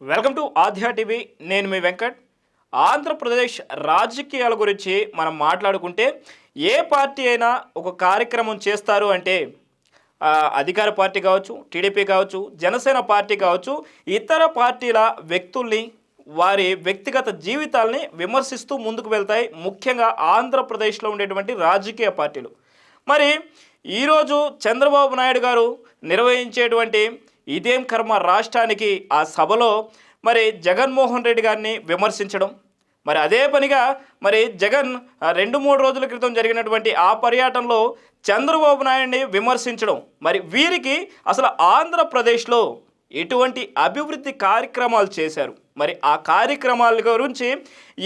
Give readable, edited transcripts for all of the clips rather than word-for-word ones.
Welcome to ఆధ్యా TV. నేను మీ వెంకట్. ఆంధ్రప్రదేశ్ రాజకీయాల గురించి మనం మాట్లాడుకుంటే ఏ పార్టీ అయినా ఒక కార్యక్రమం చేస్తారు అంటే అధికార పార్టీ కావచ్చు, టీడీపీ కావచ్చు, జనసేన పార్టీ కావచ్చు, ఇతర పార్టీల వ్యక్తుల్ని వారి వ్యక్తిగత జీవితాల్ని విమర్శిస్తూ ముందుకు వెళ్తాయి, ముఖ్యంగా ఆంధ్రప్రదేశ్లో ఉండేటువంటి రాజకీయ పార్టీలు. మరి ఈరోజు చంద్రబాబు నాయుడు గారు నిర్వహించేటువంటి ఇదేం కర్మ రాష్ట్రానికి ఆ సభలో మరి జగన్మోహన్ రెడ్డి గారిని విమర్శించడం, మరి అదే పనిగా మరి జగన్ 2-3 రోజుల క్రితం జరిగినటువంటి ఆ పర్యటనలో చంద్రబాబు నాయుడిని విమర్శించడం, మరి వీరికి అసలు ఆంధ్రప్రదేశ్లో ఎటువంటి అభివృద్ధి కార్యక్రమాలు చేశారు, మరి ఆ కార్యక్రమాల గురించి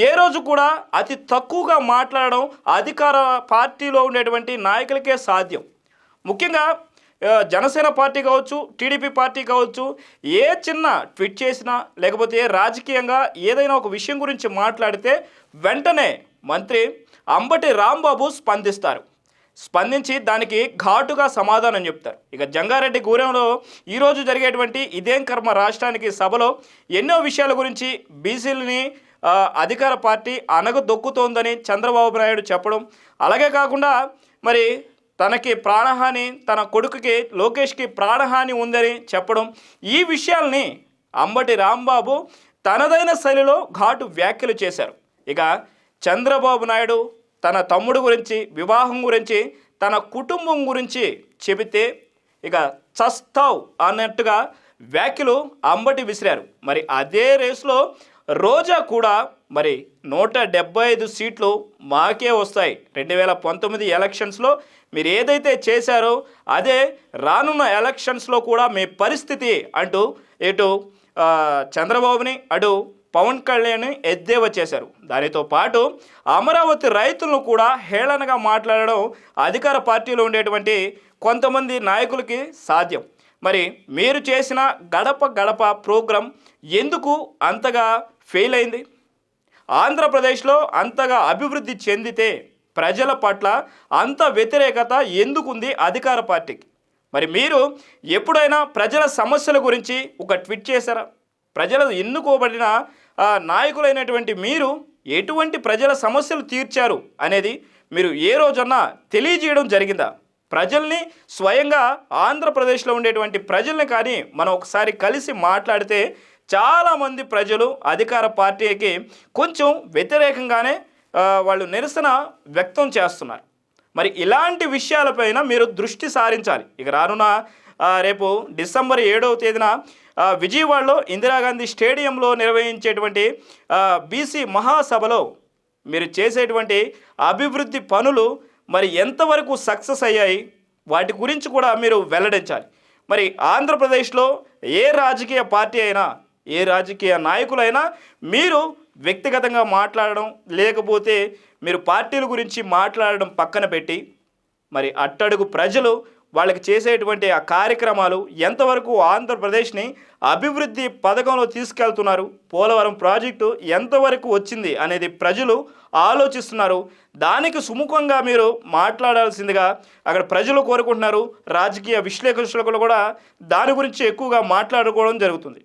ఏ రోజు కూడా అతి తక్కువగా మాట్లాడడం అధికార పార్టీలో ఉండేటువంటి నాయకులకే సాధ్యం. ముఖ్యంగా జనసేన పార్టీ కావచ్చు, టీడీపీ పార్టీ కావచ్చు, ఏ చిన్న ట్వీట్ చేసినా లేకపోతే రాజకీయంగా ఏదైనా ఒక విషయం గురించి మాట్లాడితే వెంటనే మంత్రి అంబటి రాంబాబు స్పందించి దానికి ఘాటుగా సమాధానం చెప్తారు. ఇక జంగారెడ్డి గూడెంలో ఈరోజు జరిగేటువంటి ఇదేం కర్మ రాష్ట్రానికి సభలో ఎన్నో విషయాల గురించి బీసీలని అధికార పార్టీ అనగదొక్కుతోందని చంద్రబాబు నాయుడు చెప్పడం, అలాగే కాకుండా మరి తనకి ప్రాణహాని, తన కొడుకుకి లోకేష్కి ప్రాణహాని ఉందని చెప్పడం, ఈ విషయాల్ని అంబటి రాంబాబు తనదైన శైలిలో ఘాటు వ్యాఖ్యలు చేశారు. ఇక చంద్రబాబు నాయుడు తన తమ్ముడు గురించి, వివాహం గురించి, తన కుటుంబం గురించి చెబితే ఇక చస్తావ్ అన్నట్టుగా వ్యాఖ్యలు అంబటి విసిరారు. మరి అదే రేసులో రోజా కూడా మరి 175 సీట్లు మాకే వస్తాయి, 2019 ఎలక్షన్స్లో మీరు ఏదైతే చేశారో అదే రానున్న ఎలక్షన్స్లో కూడా మీ పరిస్థితి అంటూ ఇటు చంద్రబాబుని అటు పవన్ కళ్యాణ్ని ఎద్దేవా చేశారు. దానితో పాటు అమరావతి రైతులను కూడా హేళనగా మాట్లాడడం అధికార పార్టీలో ఉండేటువంటి కొంతమంది నాయకులకి సాధ్యం. మరి మీరు చేసిన గడప గడప ప్రోగ్రాం ఎందుకు అంతగా ఫెయిల్ అయింది? ఆంధ్రప్రదేశ్లో అంతగా అభివృద్ధి చెందితే ప్రజల పట్ల అంత వ్యతిరేకత ఎందుకుంది అధికార పార్టీకి? మరి మీరు ఎప్పుడైనా ప్రజల సమస్యల గురించి ఒక ట్వీట్ చేశారా? ప్రజలు ఎన్నుకోబడిన నాయకులైనటువంటి మీరు ఎటువంటి ప్రజల సమస్యలు తీర్చారు అనేది మీరు ఏ రోజన్నా తెలియజేయడం జరిగిందా? ప్రజల్ని స్వయంగా ఆంధ్రప్రదేశ్లో ఉండేటువంటి ప్రజల్ని కానీ మనం ఒకసారి కలిసి మాట్లాడితే చాలామంది ప్రజలు అధికార పార్టీకి కొంచెం వ్యతిరేకంగానే వాళ్ళు నిరసన వ్యక్తం చేస్తున్నారు. మరి ఇలాంటి విషయాలపైన మీరు దృష్టి సారించాలి. ఇక రానున్న రేపు డిసెంబర్ 7వ తేదీన విజయవాడలో ఇందిరాగాంధీ స్టేడియంలో నిర్వహించేటువంటి బీసీ మహాసభలో మీరు చేసేటువంటి అభివృద్ధి పనులు మరి ఎంతవరకు సక్సెస్ అయ్యాయి వాటి గురించి కూడా మీరు వెల్లడించాలి. మరి ఆంధ్రప్రదేశ్లో ఏ రాజకీయ పార్టీ అయినా, ఏ రాజకీయ నాయకులైనా మీరు వ్యక్తిగతంగా మాట్లాడడం, లేకపోతే మీరు పార్టీల గురించి మాట్లాడడం పక్కన పెట్టి మరి అట్టడుగు ప్రజలు వాళ్ళకి చేసేటువంటి ఆ కార్యక్రమాలు ఎంతవరకు ఆంధ్రప్రదేశ్ని అభివృద్ధి పథకంలో తీసుకెళ్తున్నారు, పోలవరం ప్రాజెక్టు ఎంతవరకు వచ్చింది అనేది ప్రజలు ఆలోచిస్తున్నారు. దానికి సుముఖంగా మీరు మాట్లాడాల్సిందిగా అక్కడ ప్రజలు కోరుకుంటున్నారు. రాజకీయ విశ్లేషకులు కూడా దాని గురించి ఎక్కువగా మాట్లాడుకోవడం జరుగుతుంది.